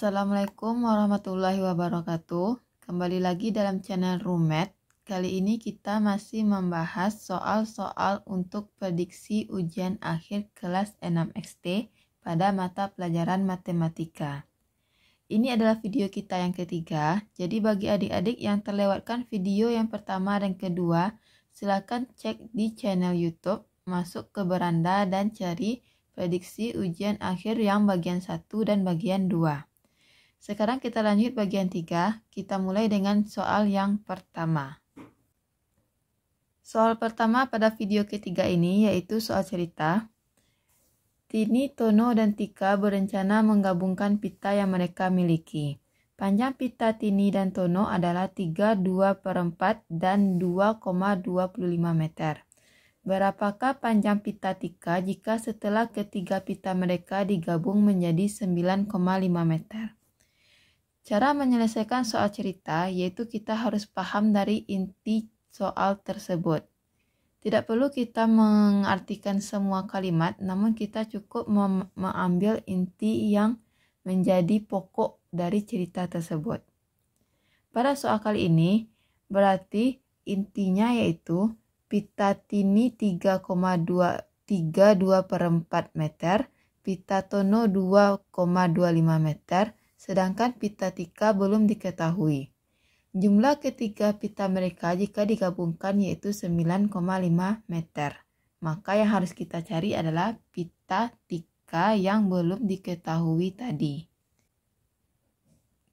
Assalamualaikum warahmatullahi wabarakatuh. Kembali lagi dalam channel Rumet. Kali ini kita masih membahas soal-soal untuk prediksi ujian akhir kelas 6 XT pada mata pelajaran matematika. Ini adalah video kita yang ketiga, jadi bagi adik-adik yang terlewatkan video yang pertama dan kedua, silakan cek di channel YouTube, masuk ke beranda dan cari prediksi ujian akhir yang bagian 1 dan bagian 2. Sekarang kita lanjut bagian 3, kita mulai dengan soal yang pertama. Soal pertama pada video ketiga ini yaitu soal cerita. Tini, Tono, dan Tika berencana menggabungkan pita yang mereka miliki. Panjang pita Tini dan Tono adalah 3/2/4 dan 2,25 meter. Berapakah panjang pita Tika jika setelah ketiga pita mereka digabung menjadi 9,5 meter? Cara menyelesaikan soal cerita yaitu kita harus paham dari inti soal tersebut. Tidak perlu kita mengartikan semua kalimat, namun kita cukup mengambil inti yang menjadi pokok dari cerita tersebut. Pada soal kali ini, berarti intinya yaitu pita Tini 3,2/4 meter, pita Tono 2,25 meter, sedangkan pita Tika belum diketahui. Jumlah ketiga pita mereka jika digabungkan yaitu 9,5 meter. Maka yang harus kita cari adalah pita Tika yang belum diketahui tadi.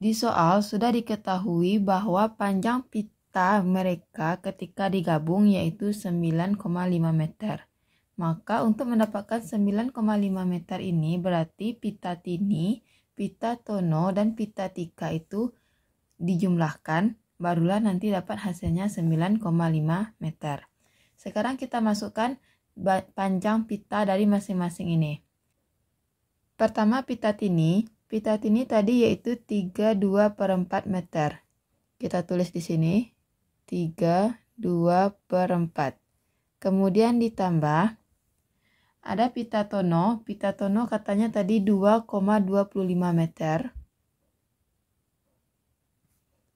Di soal sudah diketahui bahwa panjang pita mereka ketika digabung yaitu 9,5 meter. Maka untuk mendapatkan 9,5 meter ini berarti pita Tini, pita Tono, dan pita Tika itu dijumlahkan, barulah nanti dapat hasilnya 9,5 meter. Sekarang kita masukkan panjang pita dari masing-masing ini. Pertama pita Tini tadi yaitu 3/2/4 meter. Kita tulis di sini 3/2/4. Kemudian ditambah ada pita Tono katanya tadi 2,25 meter.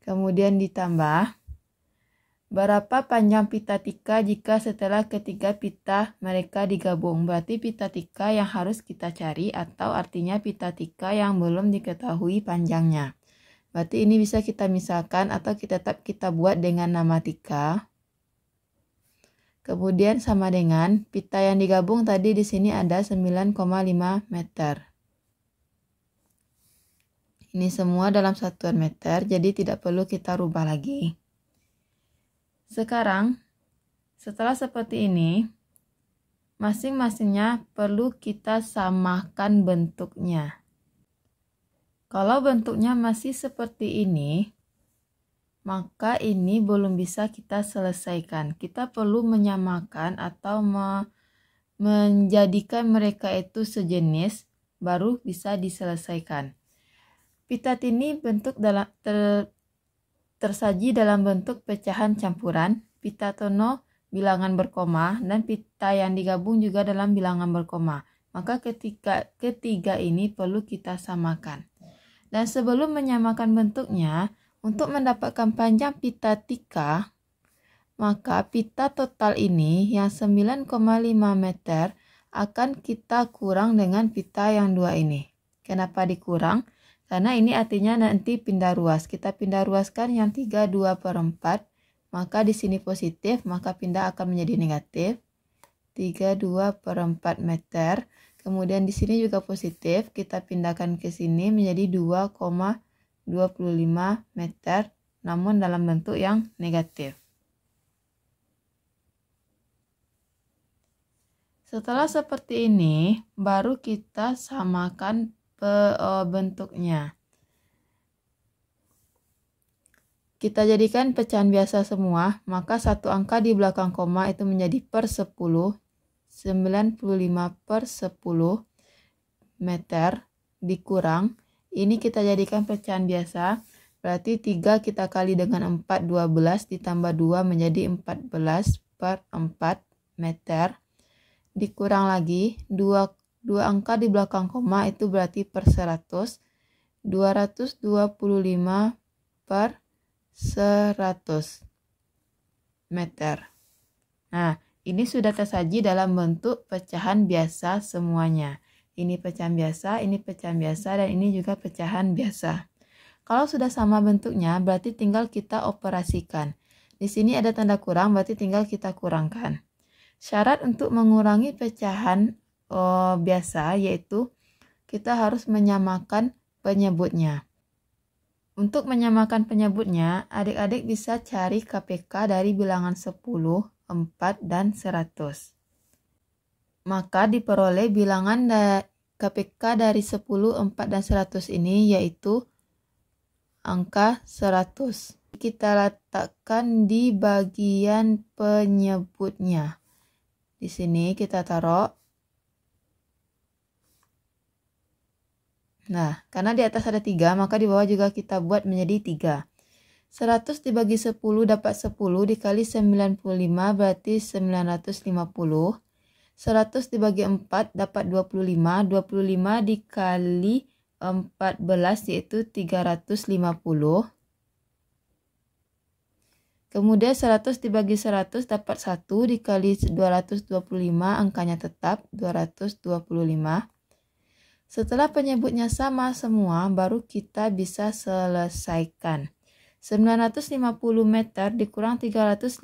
Kemudian ditambah berapa panjang pita Tika jika setelah ketiga pita mereka digabung. Berarti pita Tika yang harus kita cari atau artinya pita Tika yang belum diketahui panjangnya. Berarti ini bisa kita misalkan atau tetap kita buat dengan nama Tika. Kemudian sama dengan pita yang digabung tadi di sini ada 9,5 meter. Ini semua dalam satuan meter, jadi tidak perlu kita rubah lagi. Sekarang, setelah seperti ini, masing-masingnya perlu kita samakan bentuknya. Kalau bentuknya masih seperti ini, maka ini belum bisa kita selesaikan. Kita perlu menyamakan atau menjadikan mereka itu sejenis, baru bisa diselesaikan. Pita Tini tersaji dalam bentuk pecahan campuran, pita Tono bilangan berkoma, dan pita yang digabung juga dalam bilangan berkoma. Maka ketiga ini perlu kita samakan. Dan sebelum menyamakan bentuknya, untuk mendapatkan panjang pita Tika, maka pita total ini yang 9,5 meter akan kita kurang dengan pita yang 2 ini. Kenapa dikurang? Karena ini artinya nanti pindah ruas. Kita pindah ruaskan yang 3/2/4, maka di sini positif, maka pindah akan menjadi negatif. 3/2/4 meter. Kemudian di sini juga positif, kita pindahkan ke sini menjadi 2,25 meter, namun dalam bentuk yang negatif. Setelah seperti ini, baru kita samakan bentuknya. Kita jadikan pecahan biasa semua, maka satu angka di belakang koma itu menjadi per 10, 95/10 meter dikurang. Ini kita jadikan pecahan biasa, berarti 3 kita kali dengan 4, 12, ditambah 2 menjadi 14/4 meter. Dikurang lagi, 2 angka di belakang koma itu berarti per 100. 225 per 100 meter. Nah, ini sudah tersaji dalam bentuk pecahan biasa semuanya. Ini pecahan biasa, ini pecahan biasa, dan ini juga pecahan biasa. Kalau sudah sama bentuknya, berarti tinggal kita operasikan. Di sini ada tanda kurang, berarti tinggal kita kurangkan. Syarat untuk mengurangi pecahan biasa yaitu kita harus menyamakan penyebutnya. Untuk menyamakan penyebutnya, adik-adik bisa cari KPK dari bilangan 10, 4, dan 100. Maka diperoleh bilangan KPK dari 10, 4, dan 100 ini yaitu angka 100. Kita letakkan di bagian penyebutnya. Di sini kita taruh. Nah, karena di atas ada 3, maka di bawah juga kita buat menjadi 3. 100 dibagi 10 dapat 10 dikali 95 berarti 950. 100 dibagi 4 dapat 25. 25 dikali 14 yaitu 350. Kemudian 100 dibagi 100 dapat 1 dikali 225, angkanya tetap 225. Setelah penyebutnya sama semua, baru kita bisa selesaikan. 950 meter dikurang 350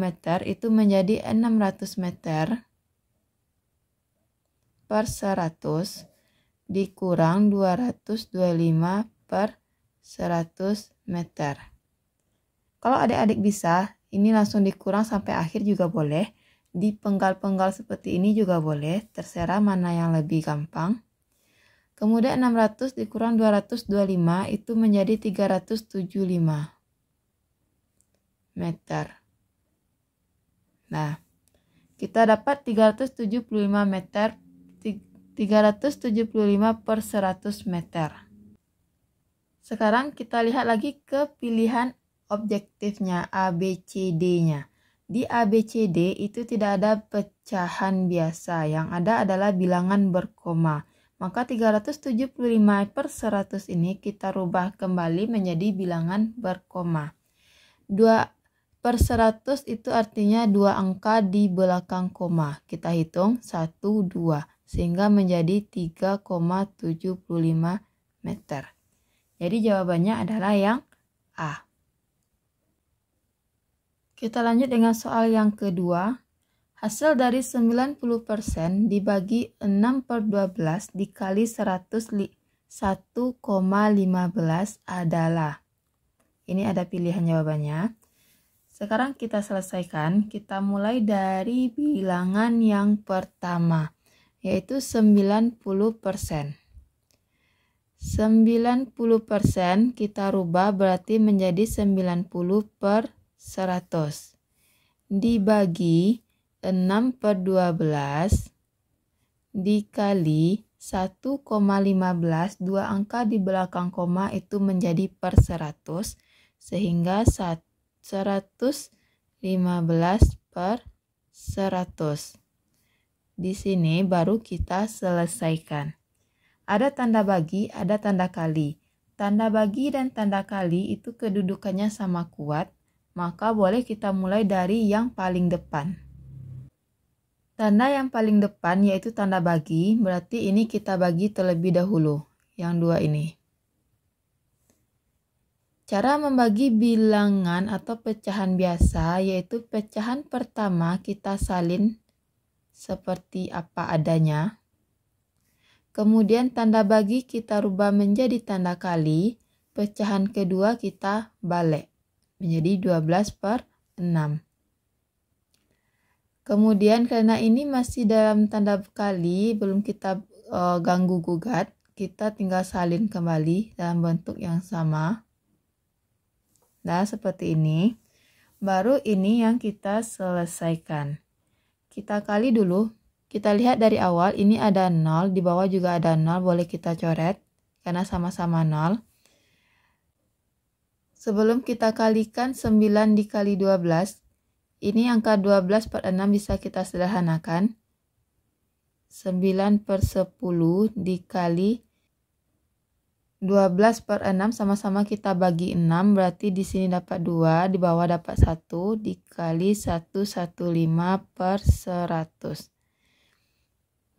meter itu menjadi 600 meter per 100 dikurang 225 per 100 meter. Kalau adik-adik bisa, ini langsung dikurang sampai akhir juga boleh. Dipenggal-penggal seperti ini juga boleh, terserah mana yang lebih gampang. Kemudian 600 dikurang 225 itu menjadi 375 meter. Nah, kita dapat 375 meter, 375 per 100 meter. Sekarang kita lihat lagi ke pilihan objektifnya ABCD-nya. Di ABCD itu tidak ada pecahan biasa, yang ada adalah bilangan berkoma. Maka 375 per 100 ini kita rubah kembali menjadi bilangan berkoma. 2 per 100 itu artinya 2 angka di belakang koma. Kita hitung 1, 2. Sehingga menjadi 3,75 meter. Jadi jawabannya adalah yang A. Kita lanjut dengan soal yang kedua. Hasil dari 90% dibagi 6 per 12 dikali 101,15 adalah. Ini ada pilihan jawabannya. Sekarang kita selesaikan. Kita mulai dari bilangan yang pertama, yaitu 90%. 90% kita rubah berarti menjadi 90 per 100. Dibagi 6 per 12 dikali 1,15, 2 angka di belakang koma itu menjadi per 100, sehingga 115 per 100. Di sini baru kita selesaikan. Ada tanda bagi, ada tanda kali. Tanda bagi dan tanda kali itu kedudukannya sama kuat, maka boleh kita mulai dari yang paling depan. Tanda yang paling depan yaitu tanda bagi, berarti ini kita bagi terlebih dahulu, yang 2 ini. Cara membagi bilangan atau pecahan biasa yaitu pecahan pertama kita salin seperti apa adanya. Kemudian tanda bagi kita rubah menjadi tanda kali, pecahan kedua kita balik menjadi 12 per 6. Kemudian karena ini masih dalam tanda kali, belum kita ganggu gugat, kita tinggal salin kembali dalam bentuk yang sama. Nah, seperti ini. Baru ini yang kita selesaikan. Kita kali dulu. Kita lihat dari awal, ini ada 0, di bawah juga ada 0, boleh kita coret karena sama-sama 0. Sebelum kita kalikan 9 dikali 12, ini angka 12 per 6 bisa kita sederhanakan. 9 per 10 dikali 12 per 6 sama-sama kita bagi 6, berarti di sini dapat 2, di bawah dapat 1, dikali 115 per 100.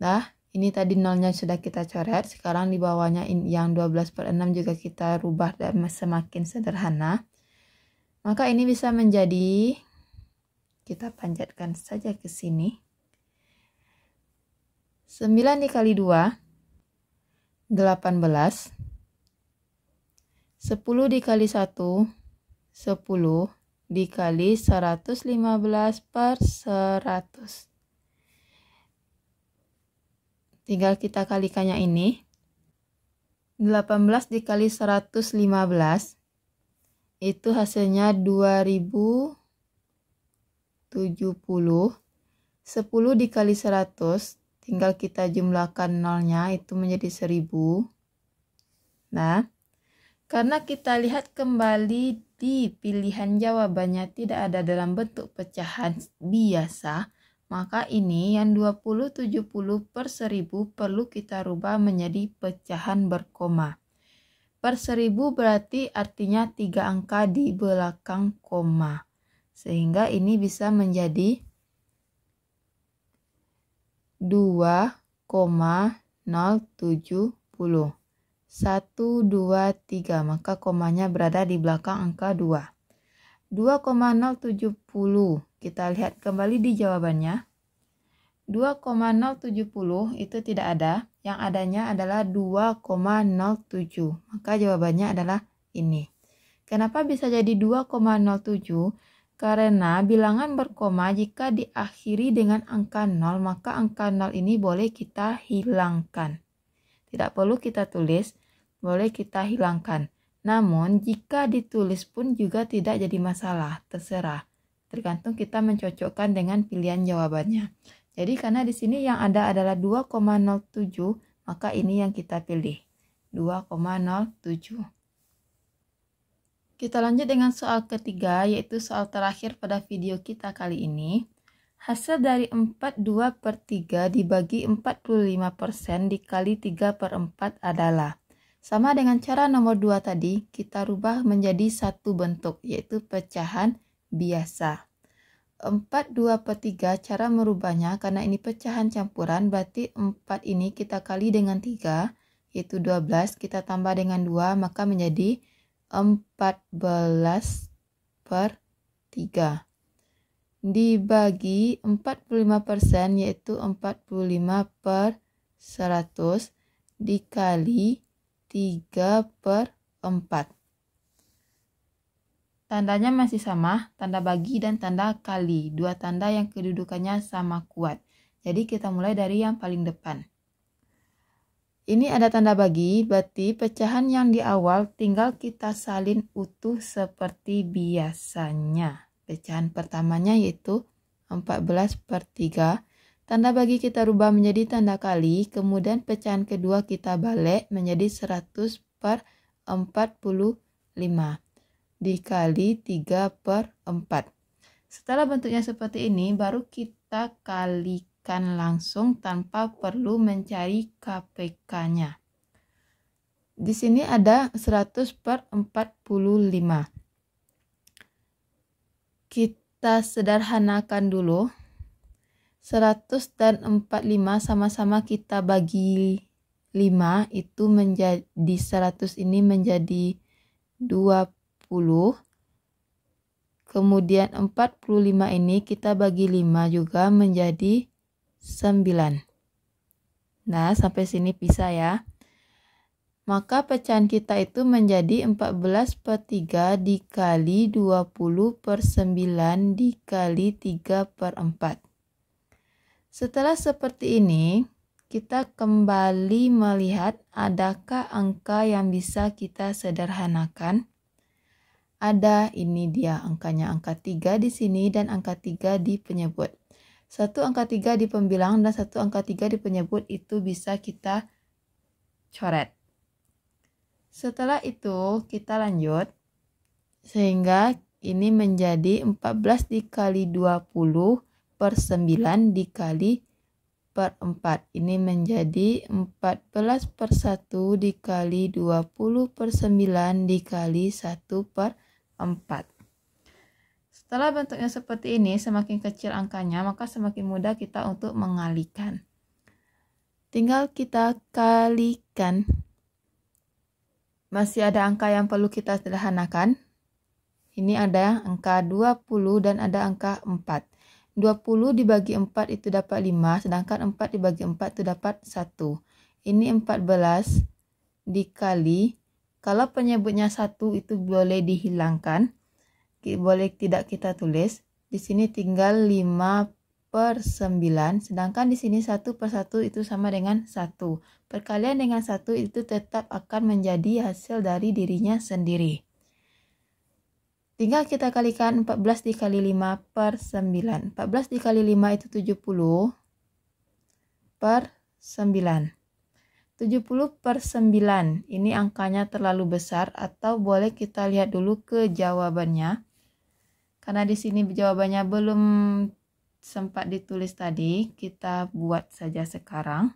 Nah, ini tadi nolnya sudah kita coret, sekarang di bawahnya yang 12 per 6 juga kita rubah dan semakin sederhana. Maka ini bisa menjadi, kita panjatkan saja ke sini, 9 dikali 2, 18. 10 dikali 1, 10 dikali 115 per 100. Tinggal kita kalikannya ini. 18 dikali 115 itu hasilnya 2070. 10 dikali 100 tinggal kita jumlahkan nolnya itu menjadi 1000. Nah, karena kita lihat kembali di pilihan jawabannya tidak ada dalam bentuk pecahan biasa, maka ini yang 2070 per 1000 perlu kita rubah menjadi pecahan berkoma. Per 1000 berarti artinya 3 angka di belakang koma. Sehingga ini bisa menjadi 2,070. 1, 2, 3, maka komanya berada di belakang angka 2. 2,070, kita lihat kembali di jawabannya. 2,070 itu tidak ada, yang adanya adalah 2,07, maka jawabannya adalah ini. Kenapa bisa jadi 2,07? Karena bilangan berkoma jika diakhiri dengan angka 0, maka angka 0 ini boleh kita hilangkan. Tidak perlu kita tulis, boleh kita hilangkan. Namun jika ditulis pun juga tidak jadi masalah, terserah. Tergantung kita mencocokkan dengan pilihan jawabannya. Jadi karena di sini yang ada adalah 2,07, maka ini yang kita pilih. 2,07. Kita lanjut dengan soal ketiga, yaitu soal terakhir pada video kita kali ini. Hasil dari 42 per 3 dibagi 45% dikali 3 per 4 adalah. Sama dengan cara nomor 2 tadi, kita rubah menjadi satu bentuk, yaitu pecahan biasa. 42 per 3 cara merubahnya, karena ini pecahan campuran, berarti 4 ini kita kali dengan 3, yaitu 12, kita tambah dengan 2, maka menjadi 14 per 3. Dibagi 45%, yaitu 45 per 100, dikali 3 per 4. Tandanya masih sama, tanda bagi dan tanda kali. Dua tanda yang kedudukannya sama kuat. Jadi kita mulai dari yang paling depan. Ini ada tanda bagi, berarti pecahan yang di awal tinggal kita salin utuh seperti biasanya. Pecahan pertamanya yaitu 14 per 3. Tanda bagi kita rubah menjadi tanda kali, kemudian pecahan kedua kita balik menjadi 100 per 45 dikali 3 per 4. Setelah bentuknya seperti ini, baru kita kalikan langsung tanpa perlu mencari KPK-nya. Di sini ada 100 per 45. Kita sederhanakan dulu. 100 dan 45 sama-sama kita bagi 5, itu menjadi 100 ini menjadi 20. Kemudian 45 ini kita bagi 5 juga menjadi 9. Nah, sampai sini bisa ya. Maka pecahan kita itu menjadi 14 per 3 dikali 20 per 9 dikali 3 per 4. Setelah seperti ini, kita kembali melihat adakah angka yang bisa kita sederhanakan. Ada, ini dia angkanya, angka 3 di sini dan angka 3 di penyebut. Satu angka 3 di pembilang dan satu angka 3 di penyebut itu bisa kita coret. Setelah itu kita lanjut, sehingga ini menjadi 14 dikali 20 per 9 dikali per 4. Ini menjadi 14 per 1 dikali 20 per 9 dikali 1 per 4. Setelah bentuknya seperti ini, semakin kecil angkanya, maka semakin mudah kita untuk mengalikan. Tinggal kita kalikan. Masih ada angka yang perlu kita sederhanakan. Ini ada angka 20 dan ada angka 4. 20 dibagi 4 itu dapat 5, sedangkan 4 dibagi 4 itu dapat 1. Ini 14 dikali, kalau penyebutnya 1 itu boleh dihilangkan, boleh tidak kita tulis. Di sini tinggal 5 per 9, sedangkan di sini 1 per 1 itu sama dengan 1. Perkalian dengan 1 itu tetap akan menjadi hasil dari dirinya sendiri. Tinggal kita kalikan 14 dikali 5 per 9. 14 dikali 5 itu 70 per 9. 70 per 9. Ini angkanya terlalu besar, atau boleh kita lihat dulu ke jawabannya. Karena di sini jawabannya belum sempat ditulis tadi, kita buat saja sekarang.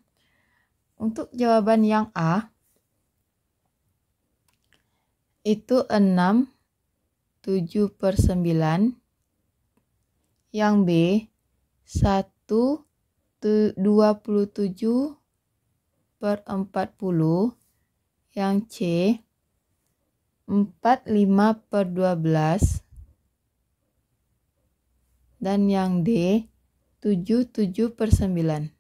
Untuk jawaban yang A, itu 6 7 per 9, yang B 1 27 per 40, yang C 45 per 12, dan yang D 77 per 9.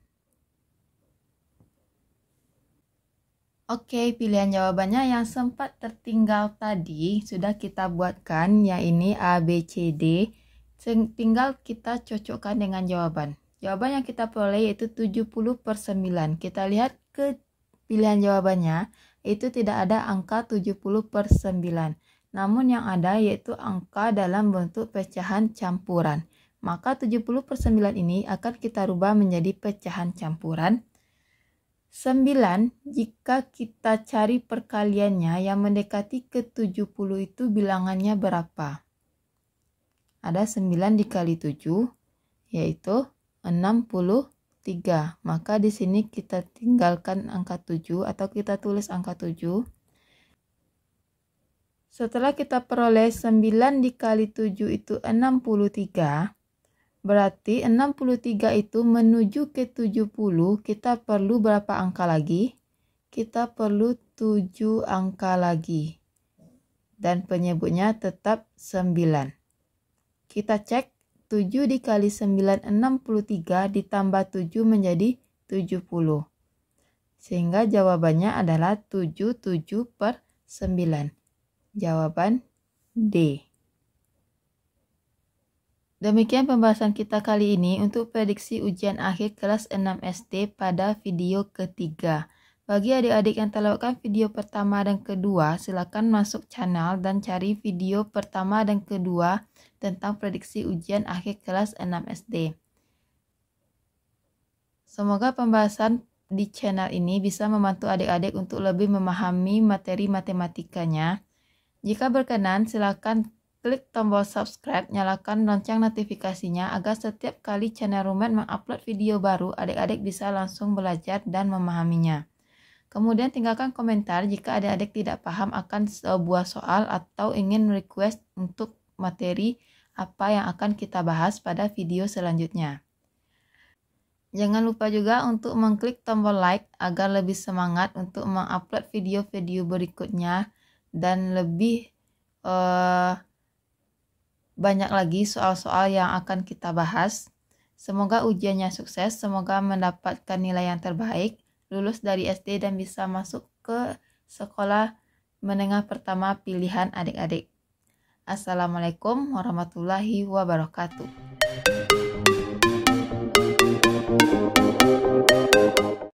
Oke, pilihan jawabannya yang sempat tertinggal tadi sudah kita buatkan, yaitu A, B, C, D. Tinggal kita cocokkan dengan jawaban. Jawaban yang kita peroleh yaitu 70 per 9. Kita lihat ke pilihan jawabannya, itu tidak ada angka 70 per 9. Namun yang ada yaitu angka dalam bentuk pecahan campuran. Maka 70 per 9 ini akan kita rubah menjadi pecahan campuran. 9, jika kita cari perkaliannya yang mendekati ke 70 itu bilangannya berapa? Ada 9 dikali 7, yaitu 63. Maka di sini kita tinggalkan angka 7 atau kita tulis angka 7. Setelah kita peroleh 9 dikali 7 itu 63. Berarti 63 itu menuju ke 70, kita perlu berapa angka lagi? Kita perlu 7 angka lagi. Dan penyebutnya tetap 9. Kita cek 7 dikali 9, 63 ditambah 7 menjadi 70. Sehingga jawabannya adalah 77 per 9. Jawaban D. Demikian pembahasan kita kali ini untuk prediksi ujian akhir kelas 6 SD pada video ketiga. Bagi adik-adik yang terlewatkan video pertama dan kedua, silakan masuk channel dan cari video pertama dan kedua tentang prediksi ujian akhir kelas 6 SD. Semoga pembahasan di channel ini bisa membantu adik-adik untuk lebih memahami materi matematikanya. Jika berkenan, silakan klik tombol subscribe, nyalakan lonceng notifikasinya agar setiap kali channel Rumet mengupload video baru, adik-adik bisa langsung belajar dan memahaminya. Kemudian tinggalkan komentar jika adik-adik tidak paham akan sebuah soal atau ingin request untuk materi apa yang akan kita bahas pada video selanjutnya. Jangan lupa juga untuk mengklik tombol like agar lebih semangat untuk mengupload video-video berikutnya dan lebih banyak lagi soal-soal yang akan kita bahas. Semoga ujiannya sukses, semoga mendapatkan nilai yang terbaik, lulus dari SD dan bisa masuk ke sekolah menengah pertama pilihan adik-adik. Assalamualaikum warahmatullahi wabarakatuh.